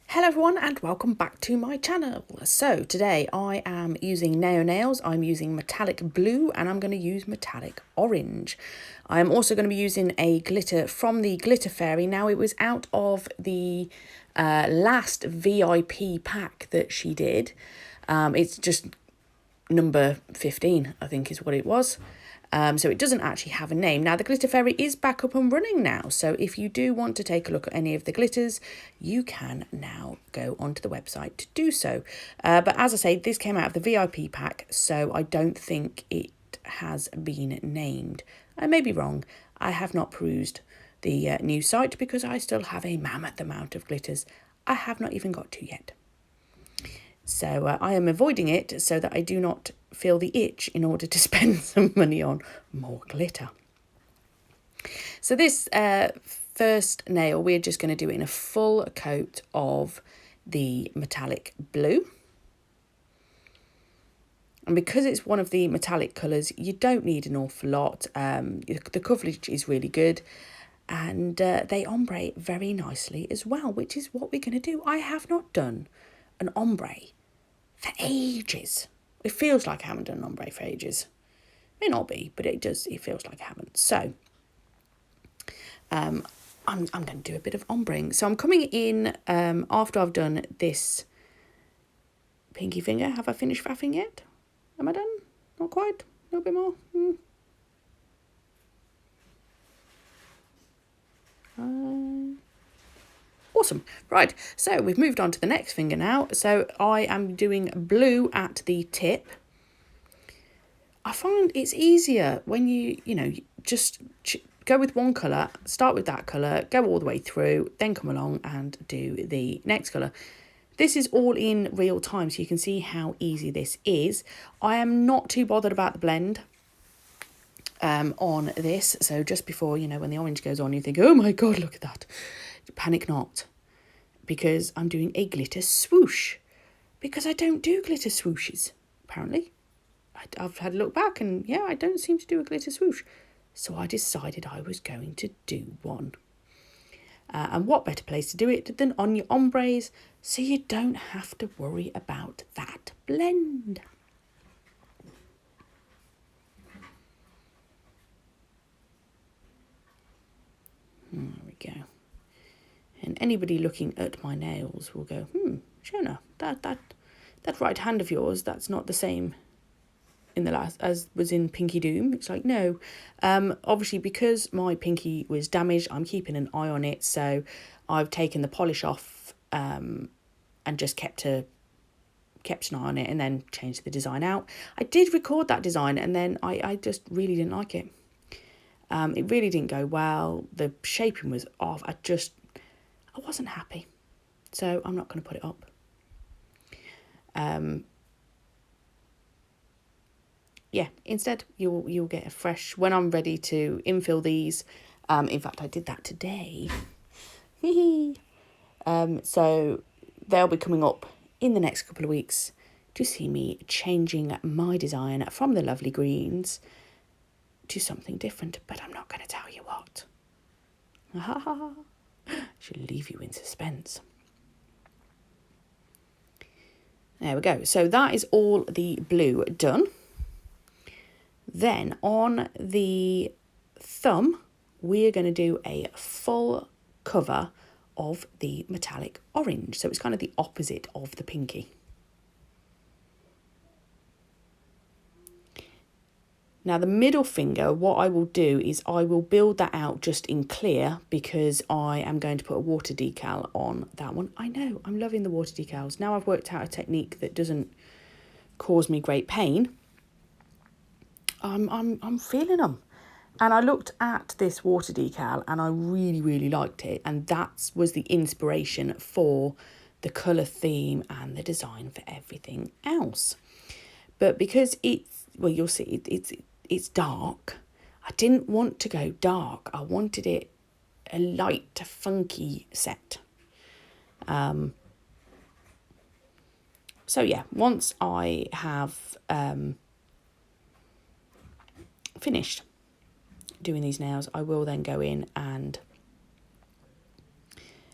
Hello everyone and welcome back to my channel. So today I am using Naio nails, I'm using metallic blue and I'm going to use metallic orange. I'm also going to be using a glitter from the Glitter Fairy. Now it was out of the last VIP pack that she did. It's just number 15 I think is what it was. So it doesn't actually have a name. Now the Glitter Fairy is back up and running now, so if you do want to take a look at any of the glitters, you can now go onto the website to do so. But as I say, this came out of the VIP pack, so I don't think it has been named. I may be wrong. I have not perused the new site because I still have a mammoth amount of glitters I have not even got to yet. So I am avoiding it so that I do not feel the itch in order to spend some money on more glitter. So this first nail, we're just going to do it in a full coat of the metallic blue. And because it's one of the metallic colours, you don't need an awful lot. The coverage is really good. And they ombre very nicely as well, which is what we're going to do. I have not done an ombre for ages. It feels like I haven't done an ombre for ages. May not be, but it feels like I haven't. So I'm going to do a bit of ombreing. So I'm coming in after I've done this pinky finger. Have I finished faffing yet? Am I done? Not quite. A little bit more. Awesome. Right, so we've moved on to the next finger now. So I am doing blue at the tip. I find it's easier when you just go with one colour, start with that colour, go all the way through, then come along and do the next colour. This is all in real time, so you can see how easy this is. I am not too bothered about the blend on this. So just before, when the orange goes on, you think, oh my God, look at that. Panic not, because I'm doing a glitter swoosh, because I don't do glitter swooshes, apparently. I've had a look back and yeah, I don't seem to do a glitter swoosh. So I decided I was going to do one. And what better place to do it than on your ombres, so you don't have to worry about that blend. There we go. And anybody looking at my nails will go, Shona, that right hand of yours, that's not the same in the last as was in Pinky Doom. It's like, no. Obviously because my pinky was damaged, I'm keeping an eye on it, so I've taken the polish off and just kept an eye on it and then changed the design out. I did record that design and then I just really didn't like it. It really didn't go well. The shaping was off. I wasn't happy, so I'm not going to put it up. Yeah, instead you'll get a fresh, when I'm ready to infill these. In fact, I did that today. So they'll be coming up in the next couple of weeks to see me changing my design from the lovely greens to something different, but I'm not going to tell you what. Should leave you in suspense. There we go. So that is all the blue done. Then on the thumb, we're going to do a full cover of the metallic orange. So it's kind of the opposite of the pinky. Now the middle finger, what I will do is I will build that out just in clear, because I am going to put a water decal on that one. I know, I'm loving the water decals. Now I've worked out a technique that doesn't cause me great pain. I'm feeling them. And I looked at this water decal and I really, really liked it. And that was the inspiration for the colour theme and the design for everything else. But because you'll see, it's dark. I didn't want to go dark. I wanted it a light, funky set. So yeah, once I have finished doing these nails, I will then go in and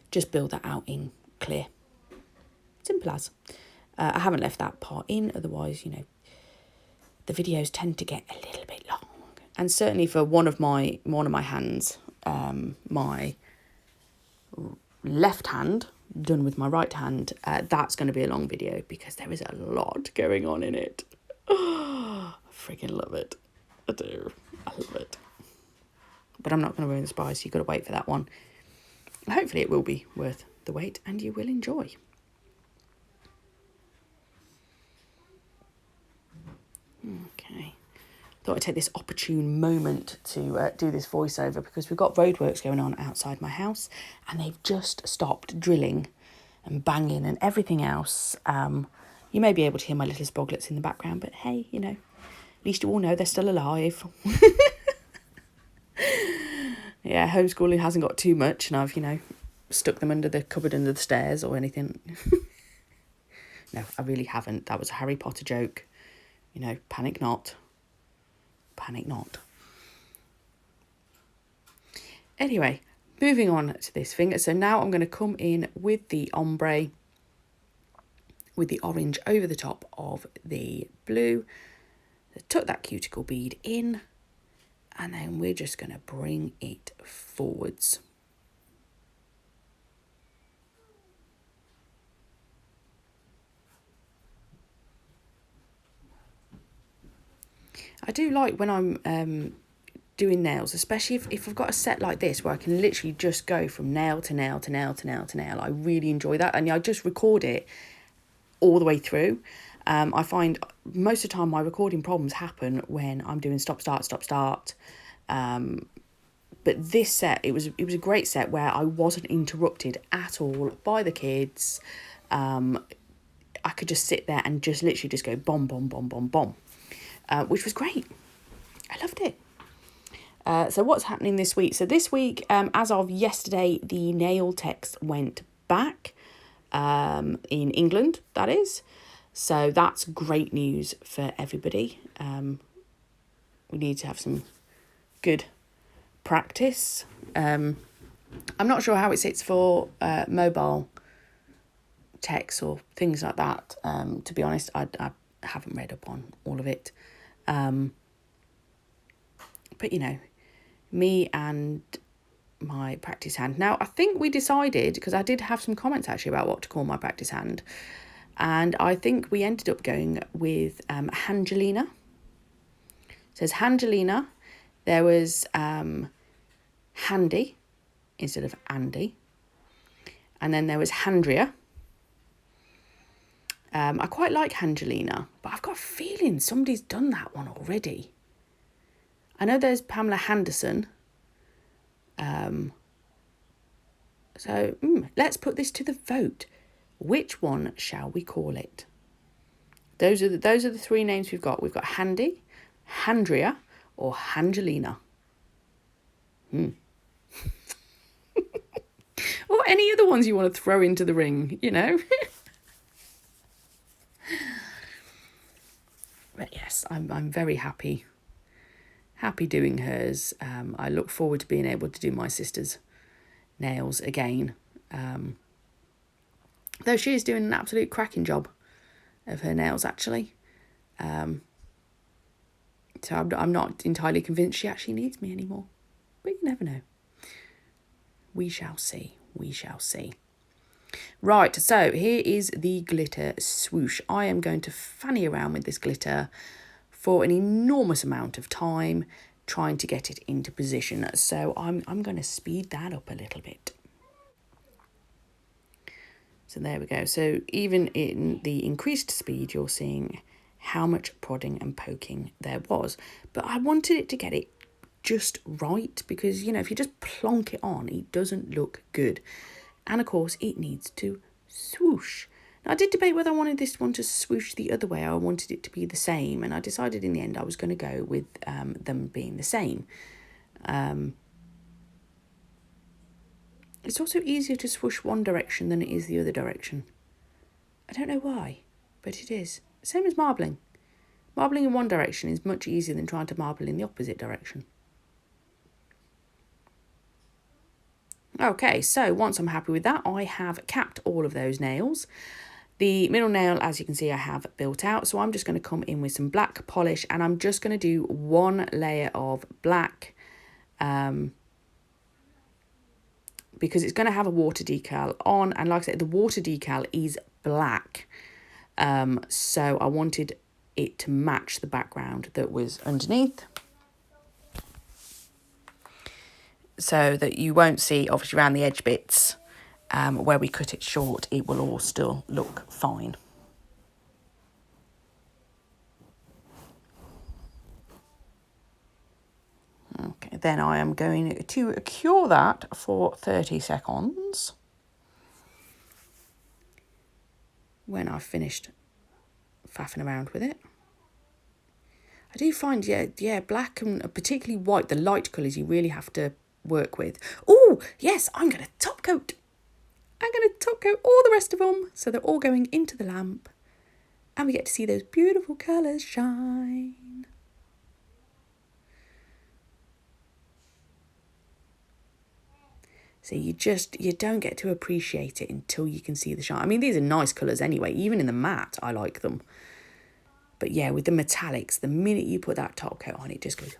just build that out in clear. Simple as. I haven't left that part in, otherwise, you know, the videos tend to get a little bit long. And certainly for one of my hands, my left hand, done with my right hand, that's going to be a long video because there is a lot going on in it. Oh, I freaking love it. I do. I love it. But I'm not going to ruin the surprise. You've got to wait for that one. Hopefully it will be worth the wait and you will enjoy. Okay. Thought I'd take this opportune moment to do this voiceover because we've got roadworks going on outside my house and they've just stopped drilling and banging and everything else. You may be able to hear my little sproglets in the background, but hey, you know, at least you all know they're still alive. Yeah, homeschooling hasn't got too much and I've, you know, stuck them under the cupboard under the stairs or anything. No, I really haven't. That was a Harry Potter joke. You know, panic not. Panic not. Anyway, moving on to this thing. So now I'm going to come in with the ombre, with the orange over the top of the blue. Tuck that cuticle bead in. And then we're just going to bring it forwards. I do like when I'm doing nails, especially if I've got a set like this where I can literally just go from nail to nail to nail to nail to nail. I really enjoy that. And I just record it all the way through. I find most of the time my recording problems happen when I'm doing stop, start, stop, start. But this set, it was a great set where I wasn't interrupted at all by the kids. I could just sit there and just literally just go bomb, bomb, bomb, bomb, bomb, which was great. I loved it. So what's happening this week? So this week, as of yesterday, the nail text went back in England, that is. So that's great news for everybody. We need to have some good practice. I'm not sure how it sits for mobile text or things like that. To be honest, I haven't read up on all of it. But, you know, me and my practice hand. Now, I think we decided, because I did have some comments actually about what to call my practice hand. And I think we ended up going with Angelina. It says Angelina. There was Handy instead of Andy. And then there was Handria. I quite like Angelina, but I've got a feeling somebody's done that one already. I know there's Pamela Henderson. So let's put this to the vote. Which one shall we call it? Those are the three names we've got. We've got Handy, Handria, or Angelina. Or any other ones you want to throw into the ring, you know. But yes, I'm very happy doing hers. I look forward to being able to do my sister's nails again. Though she is doing an absolute cracking job of her nails, actually. So I'm not entirely convinced she actually needs me anymore. But you never know. We shall see. We shall see. Right, so here is the glitter swoosh. I am going to fanny around with this glitter for an enormous amount of time, trying to get it into position. So I'm going to speed that up a little bit. So there we go. So even in the increased speed, you're seeing how much prodding and poking there was. But I wanted it to get it just right because, you know, if you just plonk it on, it doesn't look good. And of course, it needs to swoosh. Now, I did debate whether I wanted this one to swoosh the other way or I wanted it to be the same. And I decided in the end I was going to go with them being the same. It's also easier to swoosh one direction than it is the other direction. I don't know why, but it is. Same as marbling. Marbling in one direction is much easier than trying to marble in the opposite direction. Okay, so once I'm happy with that, I have capped all of those nails. The middle nail, as you can see, I have built out. So I'm just going to come in with some black polish, and I'm just going to do one layer of black because it's going to have a water decal on. And like I said, the water decal is black. So I wanted it to match the background that was underneath, so that you won't see, obviously, around the edge bits where we cut it short, it will all still look fine. Okay, then I am going to cure that for 30 seconds. When I've finished faffing around with it. I do find, yeah, black and particularly white, the light colours you really have to work with. Oh, yes, I'm going to top coat. I'm going to top coat all the rest of them, so they're all going into the lamp. And we get to see those beautiful colours shine. So you don't get to appreciate it until you can see the shine. I mean, these are nice colours anyway. Even in the matte, I like them. But yeah, with the metallics, the minute you put that top coat on, it just goes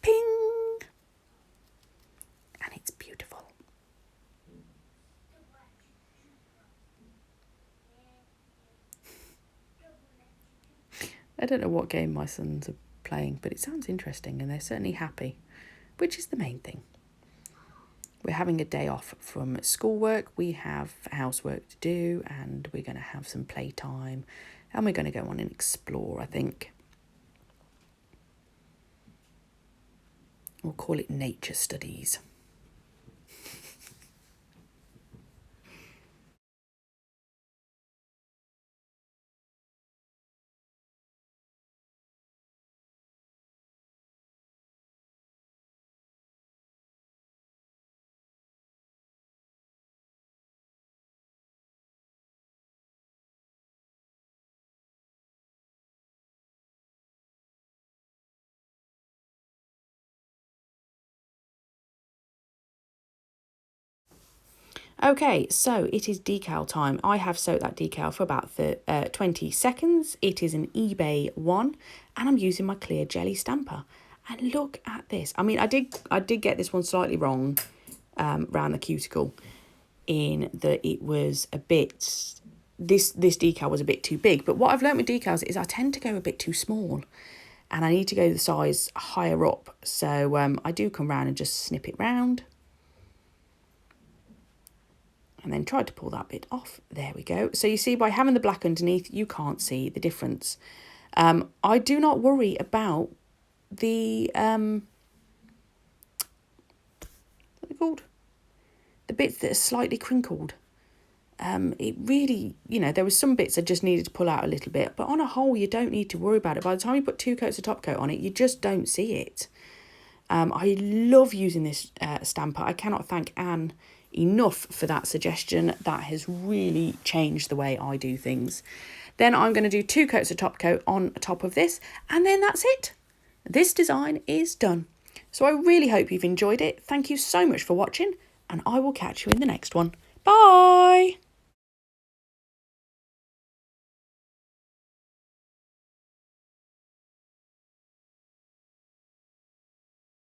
ping. And it's beautiful. I don't know what game my sons are playing, but it sounds interesting and they're certainly happy, which is the main thing. We're having a day off from schoolwork. We have housework to do, and we're going to have some playtime, and we're going to go on and explore, I think. We'll call it nature studies. Okay, so it is decal time. I have soaked that decal for about 20 seconds. It is an eBay one, and I'm using my clear jelly stamper. And look at this. I mean, I did get this one slightly wrong around the cuticle, in that it was a bit, this decal was a bit too big. But what I've learned with decals is I tend to go a bit too small, and I need to go the size higher up. So I do come round and just snip it round. And then try to pull that bit off. There we go. So you see, by having the black underneath, you can't see the difference. I do not worry about the, what are they called? The bits that are slightly crinkled. It really, there was some bits I just needed to pull out a little bit, but on a whole, you don't need to worry about it. By the time you put 2 coats of top coat on it, you just don't see it. I love using this stamper. I cannot thank Anne enough for that suggestion. That has really changed the way I do things. Then I'm going to do 2 coats of top coat on top of this, and then that's it. This design is done. So I really hope you've enjoyed it. Thank you so much for watching, and I will catch you in the next one. Bye!